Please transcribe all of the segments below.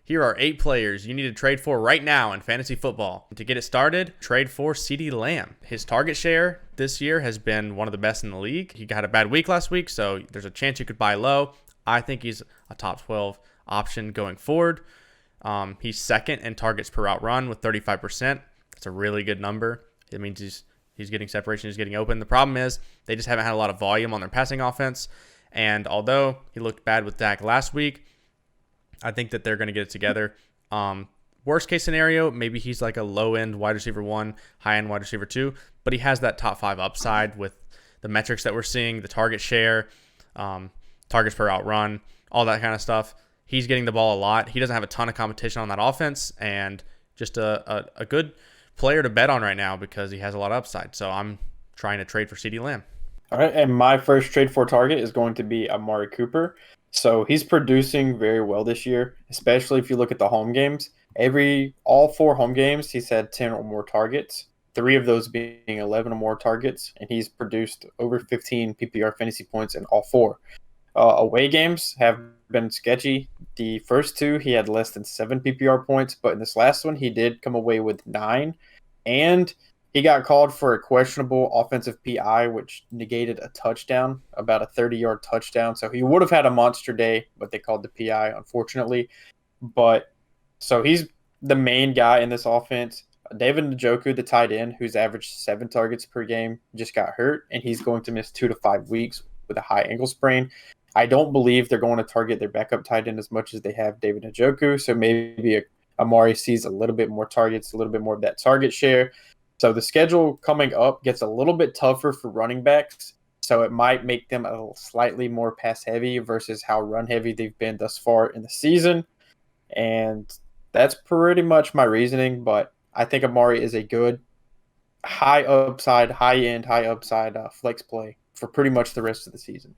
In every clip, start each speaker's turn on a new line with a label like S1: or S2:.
S1: Here are 8 players you need to trade for right now in fantasy football. To get it started, trade for Ceedee Lamb. His target share this year has been one of the best in the league. He had a bad week last week, so there's a chance you could buy low. I think he's a top 12 option going forward. He's second in targets per route run with 35%. That's a really good number. It means he's getting separation, he's getting open. The problem is they just haven't had a lot of volume on their passing offense. And although he looked bad with Dak last week, I think that they're going to get it together. Worst case scenario, maybe he's like a low-end wide receiver 1, high-end wide receiver 2, but he has that top 5 upside with the metrics that we're seeing, the target share, targets per route run, all that kind of stuff. He's getting the ball a lot. He doesn't have a ton of competition on that offense, and just a good player to bet on right now because he has a lot of upside. So I'm trying to trade for Ceedee Lamb.
S2: All right, and my first trade for target is going to be Amari Cooper. So he's producing very well this year, especially if you look at the home games. All 4 home games, he's had 10 or more targets, 3 of those being 11 or more targets, and he's produced over 15 PPR fantasy points in all 4. Away games have been sketchy. The first 2, he had less than 7 PPR points, but in this last one, he did come away with 9. And he got called for a questionable offensive PI, which negated a touchdown, about a 30-yard touchdown. So he would have had a monster day, but they called the PI, unfortunately. But so he's the main guy in this offense. David Njoku, the tight end, who's averaged 7 targets per game, just got hurt, and he's going to miss 2 to 5 weeks with a high ankle sprain. I don't believe they're going to target their backup tight end as much as they have David Njoku. So maybe Amari sees a little bit more targets, a little bit more of that target share. So the schedule coming up gets a little bit tougher for running backs. So it might make them a slightly more pass heavy versus how run heavy they've been thus far in the season. And that's pretty much my reasoning. But I think Amari is a good high upside flex play for pretty much the rest of the season.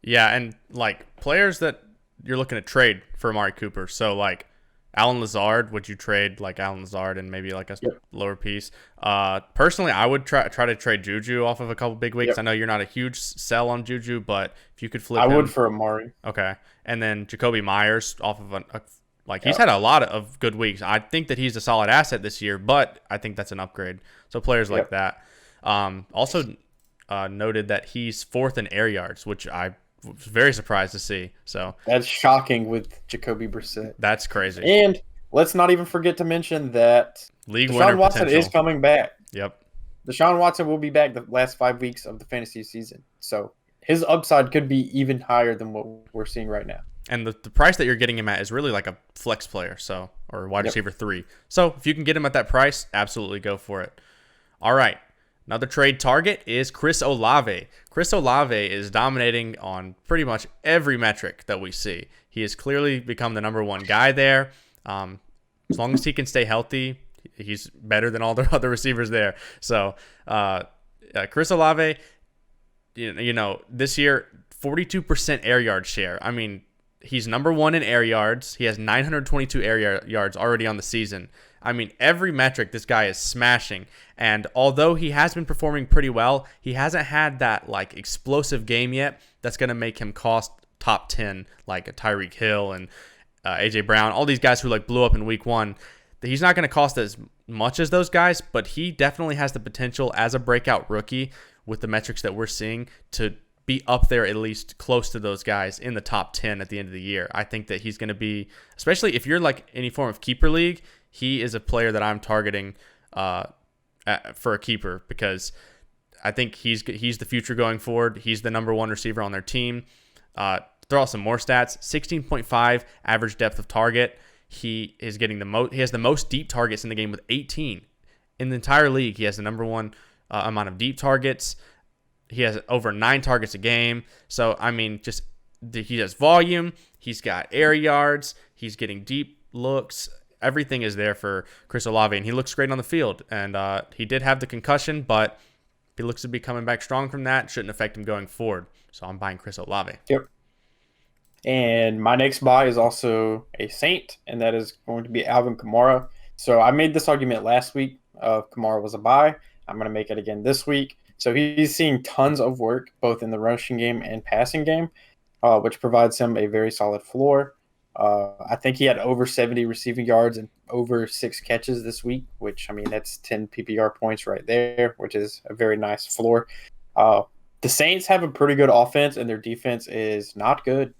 S1: Yeah, and like players that you're looking to trade for Amari Cooper. So like Allen Lazard, would you trade like Allen Lazard and maybe like a lower piece? Personally, I would try to trade Juju off of a couple big weeks. I know you're not a huge sell on Juju, but if you could flip him.
S2: I would for Amari.
S1: Okay. And then Jacoby Myers off of he's had a lot of good weeks. I think that he's a solid asset this year, but I think that's an upgrade. So players like that. Also noted that he's 4th in air yards, which I was very surprised to see. So
S2: that's shocking with Jacoby Brissett.
S1: That's crazy.
S2: And let's not even forget to mention that Deshaun Watson is coming back.
S1: Yep.
S2: Deshaun Watson will be back the last 5 weeks of the fantasy season. So his upside could be even higher than what we're seeing right now.
S1: And the price that you're getting him at is really like a flex player, or wide receiver 3. So if you can get him at that price, absolutely go for it. All right. Another trade target is Chris Olave. Chris Olave is dominating on pretty much every metric that we see. He has clearly become the number 1 guy there. As long as he can stay healthy, he's better than all the other receivers there. So Chris Olave, this year, 42% air yard share. I mean, he's number 1 in air yards. He has 922 air yards already on the season. I mean, every metric this guy is smashing. And although he has been performing pretty well, he hasn't had that like explosive game yet that's going to make him cost top 10 like a Tyreek Hill and A.J. Brown, all these guys who like blew up in week 1. He's not going to cost as much as those guys, but he definitely has the potential as a breakout rookie with the metrics that we're seeing to be up there at least close to those guys in the top 10 at the end of the year. I think that he's going to be, especially if you're like any form of keeper league, he is a player that I'm targeting for a keeper because I think he's the future going forward. He's the number 1 receiver on their team. Throw out some more stats. 16.5 average depth of target. He is getting he has the most deep targets in the game with 18. In the entire league, he has the number 1 amount of deep targets. He has over 9 targets a game. So, I mean, he has volume. He's got air yards. He's getting deep looks. Everything is there for Chris Olave, and he looks great on the field. And he did have the concussion, but he looks to be coming back strong from that. Shouldn't affect him going forward. So I'm buying Chris Olave.
S2: Yep. And my next buy is also a Saint, and that is going to be Alvin Kamara. So I made this argument last week of Kamara was a buy. I'm going to make it again this week. So he's seeing tons of work, both in the rushing game and passing game, which provides him a very solid floor. I think he had over 70 receiving yards and over 6 catches this week, which, I mean, that's 10 PPR points right there, which is a very nice floor. The Saints have a pretty good offense, and their defense is not good,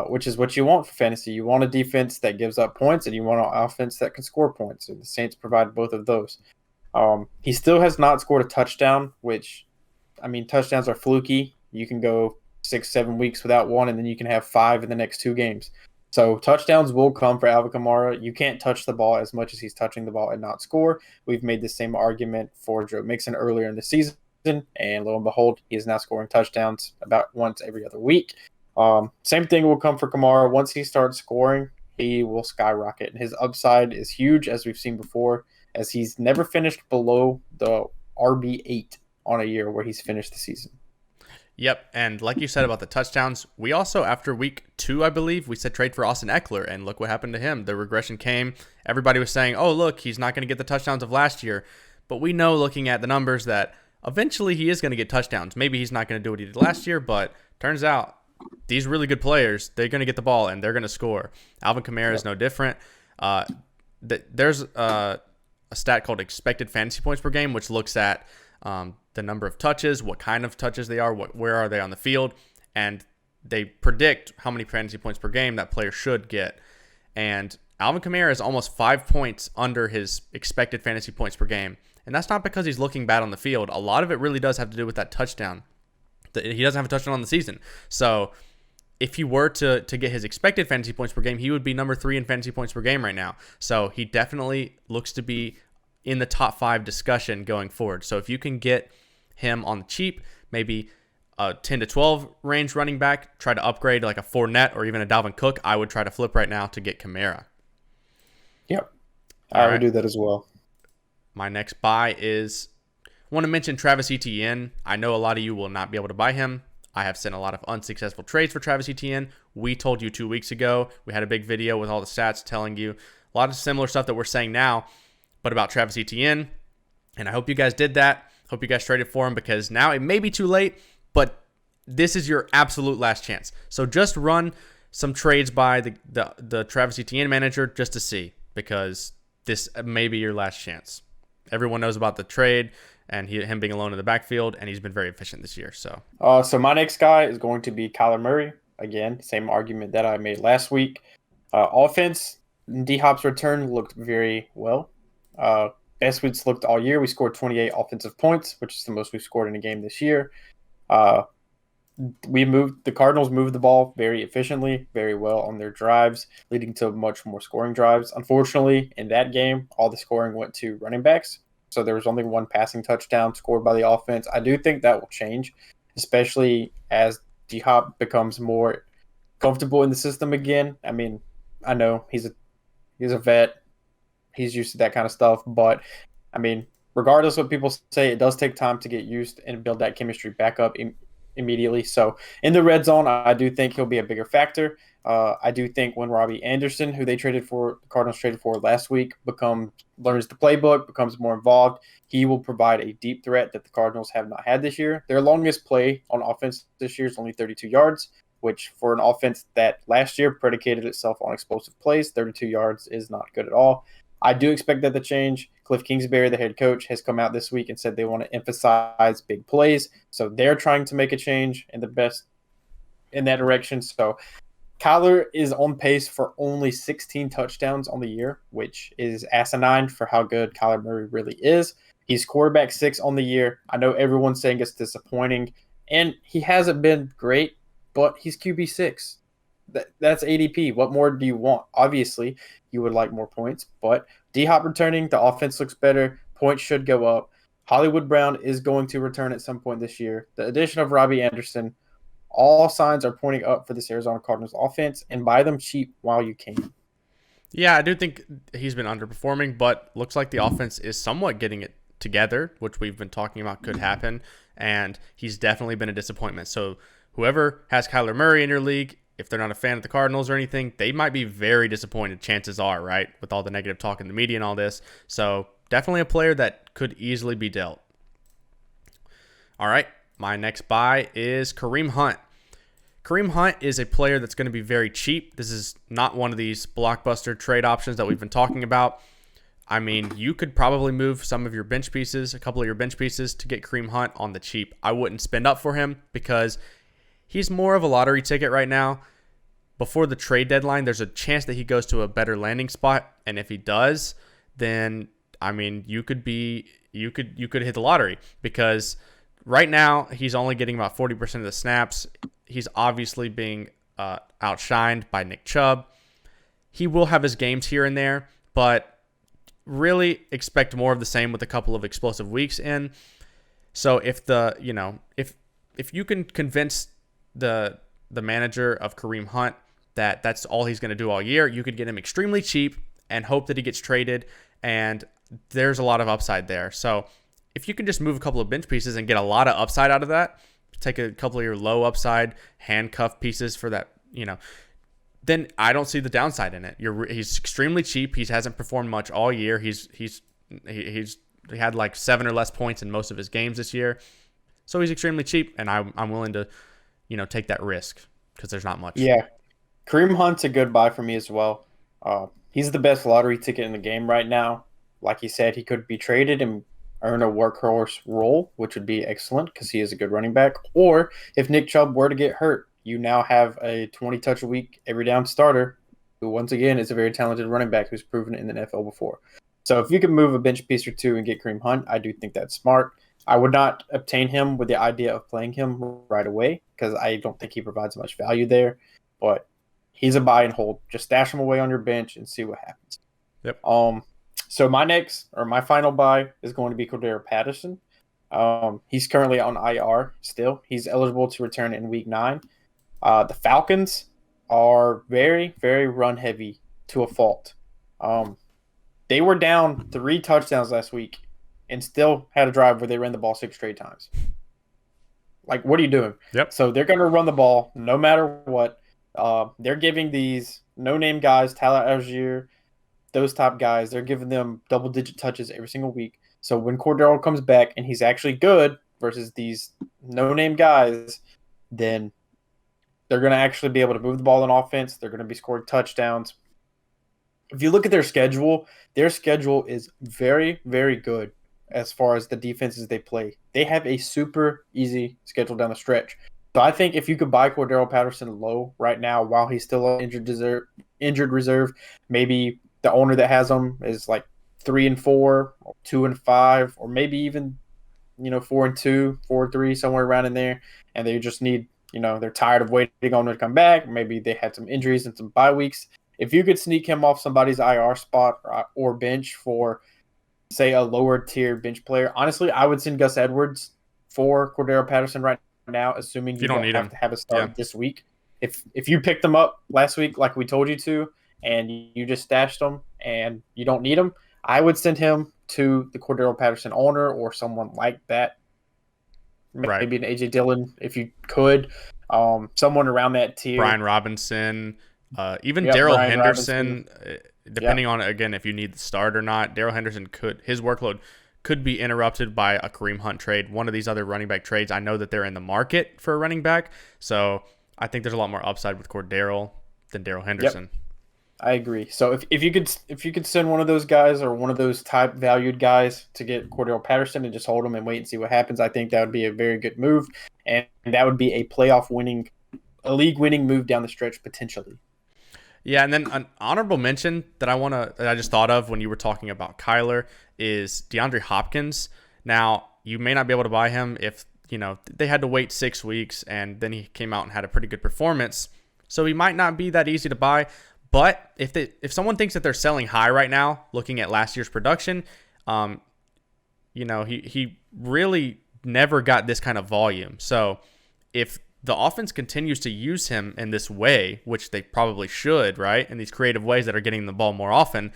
S2: which is what you want for fantasy. You want a defense that gives up points, and you want an offense that can score points, and the Saints provide both of those. He still has not scored a touchdown, which, I mean, touchdowns are fluky. You can go 6-7 weeks without one, and then you can have 5 in the next 2 games. So touchdowns will come for Alvin Kamara. You can't touch the ball as much as he's touching the ball and not score. We've made the same argument for Joe Mixon earlier in the season, and lo and behold, he is now scoring touchdowns about once every other week. Same thing will come for Kamara. Once he starts scoring, he will skyrocket. His upside is huge, as we've seen before, as he's never finished below the RB8 on a year where he's finished the season.
S1: Yep, and like you said about the touchdowns, we also, after week 2, I believe, we said trade for Austin Eckler, and look what happened to him. The regression came. Everybody was saying, oh, look, he's not going to get the touchdowns of last year. But we know, looking at the numbers, that eventually he is going to get touchdowns. Maybe he's not going to do what he did last year, but turns out these really good players, they're going to get the ball, and they're going to score. Alvin Kamara is no different. There's a stat called expected fantasy points per game, which looks at the number of touches, what kind of touches they are, where are they on the field, and they predict how many fantasy points per game that player should get. And Alvin Kamara is almost 5 points under his expected fantasy points per game, and that's not because he's looking bad on the field. A lot of it really does have to do with that touchdown. He doesn't have a touchdown on the season. So if he were to get his expected fantasy points per game, he would be number 3 in fantasy points per game right now. So he definitely looks to be in the top 5 discussion going forward. So if you can get him on the cheap, maybe a 10 to 12 range running back, try to upgrade like a Fournette or even a Dalvin Cook, I would try to flip right now to get Kamara.
S2: Yep. I would do that as well.
S1: My next buy is, I want to mention Travis Etienne. I know a lot of you will not be able to buy him. I have seen a lot of unsuccessful trades for Travis Etienne. We told you 2 weeks ago. We had a big video with all the stats telling you a lot of similar stuff that we're saying now, but about Travis Etienne. And I hope you guys did that. Hope you guys traded for him, because now it may be too late, but this is your absolute last chance. So just run some trades by the Travis Etienne manager just to see, because this may be your last chance. Everyone knows about the trade and him being alone in the backfield, and he's been very efficient this year. So
S2: my next guy is going to be Kyler Murray. Again, same argument that I made last week. Offense, D-Hop's return looked very well. Best we've looked all year. We scored 28 offensive points, which is the most we've scored in a game this year. The Cardinals moved the ball very efficiently, very well on their drives, leading to much more scoring drives. Unfortunately, in that game, all the scoring went to running backs, so there was only 1 passing touchdown scored by the offense. I do think that will change, especially as D-Hop becomes more comfortable in the system again. I mean, I know he's a vet. He's used to that kind of stuff. But, I mean, regardless of what people say, it does take time to get used and build that chemistry back up immediately. So, in the red zone, I do think he'll be a bigger factor. I do think when Robbie Anderson, who the Cardinals traded for last week, learns the playbook, becomes more involved, he will provide a deep threat that the Cardinals have not had this year. Their longest play on offense this year is only 32 yards, which for an offense that last year predicated itself on explosive plays, 32 yards is not good at all. I do expect that to change. Cliff Kingsbury, the head coach, has come out this week and said they want to emphasize big plays. So they're trying to make a change in that direction. So Kyler is on pace for only 16 touchdowns on the year, which is asinine for how good Kyler Murray really is. He's quarterback 6 on the year. I know everyone's saying it's disappointing, and he hasn't been great, but he's QB 6. That's ADP. What more do you want? Obviously, you would like more points, but D-Hop returning, the offense looks better. Points should go up. Hollywood Brown is going to return at some point this year. The addition of Robbie Anderson, all signs are pointing up for this Arizona Cardinals offense, and buy them cheap while you can.
S1: Yeah, I do think he's been underperforming, but looks like the offense is somewhat getting it together, which we've been talking about could happen, and he's definitely been a disappointment. So whoever has Kyler Murray in your league, if they're not a fan of the Cardinals or anything, they might be very disappointed, chances are, right, with all the negative talk in the media and all this. So definitely a player that could easily be dealt. All right, my next buy is Kareem Hunt. Kareem Hunt is a player that's going to be very cheap. This is not one of these blockbuster trade options that we've been talking about. I mean, you could probably move some of your bench pieces, a couple of your bench pieces, to get Kareem Hunt on the cheap. I wouldn't spend up for him because he's more of a lottery ticket right now. Before the trade deadline, there's a chance that he goes to a better landing spot, and if he does, then I mean, you could hit the lottery because right now he's only getting about 40% of the snaps. He's obviously being outshined by Nick Chubb. He will have his games here and there, but really expect more of the same with a couple of explosive weeks in. So if you can convince the manager of Kareem Hunt that that's all he's going to do all year, you could get him extremely cheap and hope that he gets traded, and there's a lot of upside there. So if you can just move a couple of bench pieces and get a lot of upside out of that, take a couple of your low upside handcuff pieces for that, then I don't see the downside in it. He's extremely cheap. He hasn't performed much all year. He had like 7 or less points in most of his games this year. So he's extremely cheap, and I'm willing to, take that risk because there's not much.
S2: Yeah. Kareem Hunt's a good buy for me as well. He's the best lottery ticket in the game right now. Like he said, he could be traded and earn a workhorse role, which would be excellent because he is a good running back. Or if Nick Chubb were to get hurt, you now have a 20-touch a week, every down starter who, once again, is a very talented running back who's proven it in the NFL before. So if you can move a bench piece or two and get Kareem Hunt, I do think that's smart. I would not obtain him with the idea of playing him right away because I don't think he provides much value there. But he's a buy and hold. Just stash him away on your bench and see what happens.
S1: Yep.
S2: So my final buy is going to be Cordarrelle Patterson. He's currently on IR still. He's eligible to return in week 9. The Falcons are very, very run heavy to a fault. They were down 3 touchdowns last week and still had a drive where they ran the ball 6 straight times. Like, what are you doing?
S1: Yep.
S2: So they're going to run the ball no matter what. They're giving these no-name guys, Tyler Algier, those top guys, they're giving them double-digit touches every single week. So when Cordarrelle comes back and he's actually good versus these no-name guys, then they're going to actually be able to move the ball on offense. They're going to be scoring touchdowns. If you look at their schedule is very, very good as far as the defenses they play. They have a super easy schedule down the stretch. So I think if you could buy Cordarrelle Patterson low right now while he's still on injured reserve, maybe the owner that has him is like 3-4 or 2-5, or maybe even 4-2, 4-3, somewhere around in there, and they just need they're tired of waiting on him to come back. Maybe they had some injuries and some bye weeks. If you could sneak him off somebody's IR spot or bench for, say, a lower tier bench player, honestly, I would send Gus Edwards for Cordarrelle Patterson right now, assuming you don't have to have a start this week. If you picked him up last week like we told you to, and you just stashed him and you don't need him, I would send him to the Cordarrelle Patterson owner or someone like that. Maybe an AJ Dillon if you could. Someone around that tier.
S1: Brian Robinson, even Darrell Henderson, depending on, again, if you need the start or not. Darrell Henderson his workload could be interrupted by a Kareem Hunt trade. One of these other running back trades, I know that they're in the market for a running back, so I think there's a lot more upside with Cordarrelle than Darrell Henderson.
S2: Yep. I agree. So if you could send one of those guys or one of those type valued guys to get Cordarrelle Patterson and just hold him and wait and see what happens, I think that would be a very good move, and that would be a league winning move down the stretch potentially.
S1: Yeah, and then an honorable mention that I just thought of when you were talking about Kyler is DeAndre Hopkins. Now, you may not be able to buy him if they had to wait 6 weeks and then he came out and had a pretty good performance, so he might not be that easy to buy. But if someone thinks that they're selling high right now, looking at last year's production, he really never got this kind of volume. So if the offense continues to use him in this way, which they probably should, right, in these creative ways that are getting the ball more often,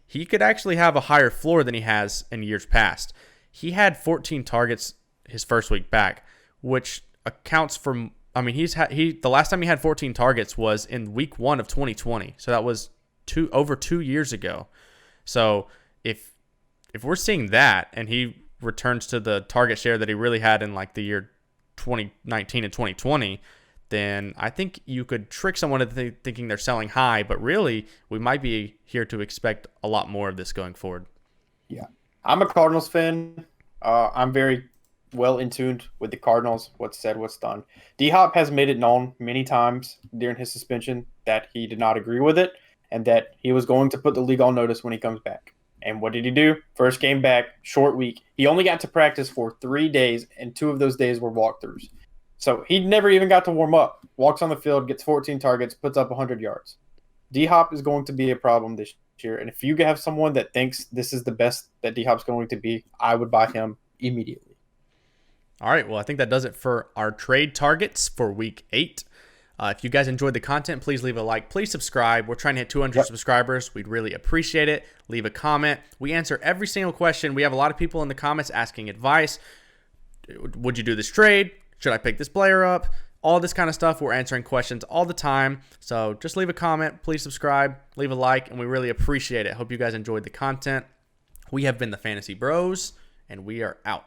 S1: he could actually have a higher floor than he has in years past. He had 14 targets his first week back, which accounts for. I mean, the last time he had 14 targets was in week 1 of 2020. So that was over 2 years ago. So if we're seeing that and he returns to the target share that he really had in like the year 2019 and 2020, then I think you could trick someone into thinking they're selling high, but really we might be here to expect a lot more of this going forward.
S2: Yeah. I'm a Cardinals fan. I'm very well in tuned with the Cardinals, what's said, what's done. D-Hop has made it known many times during his suspension that he did not agree with it and that he was going to put the league on notice when he comes back. And what did he do? First game back, short week. He only got to practice for 3 days, and 2 of those days were walkthroughs. So he never even got to warm up. Walks on the field, gets 14 targets, puts up 100 yards. D-Hop is going to be a problem this year. And if you have someone that thinks this is the best that D-Hop's going to be, I would buy him immediately.
S1: All right, well, I think that does it for our trade targets for week 8. If you guys enjoyed the content, please leave a like. Please subscribe. We're trying to hit 200 subscribers. We'd really appreciate it. Leave a comment. We answer every single question. We have a lot of people in the comments asking advice. Would you do this trade? Should I pick this player up? All this kind of stuff. We're answering questions all the time. So just leave a comment. Please subscribe. Leave a like, and we really appreciate it. Hope you guys enjoyed the content. We have been the Fantasy Bros, and we are out.